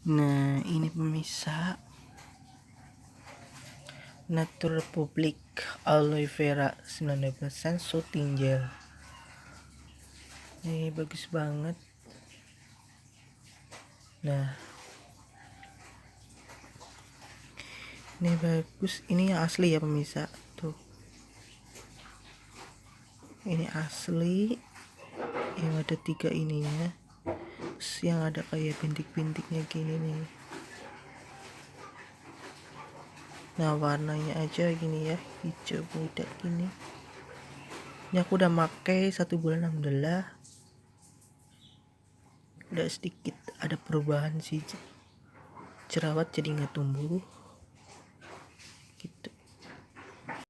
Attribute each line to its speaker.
Speaker 1: Nah, ini pemirsa Nature Republic Aloe Vera 19% Soothing Gel. Ini bagus banget. Nah, ini bagus. Ini yang asli ya pemirsa. Tuh. Ini asli. Yang ada 3 ininya. Terus yang ada kayak bintik-bintiknya gini nih. Nah, warnanya aja gini ya, hijau muda gini. Ini aku udah pakai 1 bulan, alhamdulillah. Udah sedikit ada perubahan sih, jerawat jadi nggak tumbuh.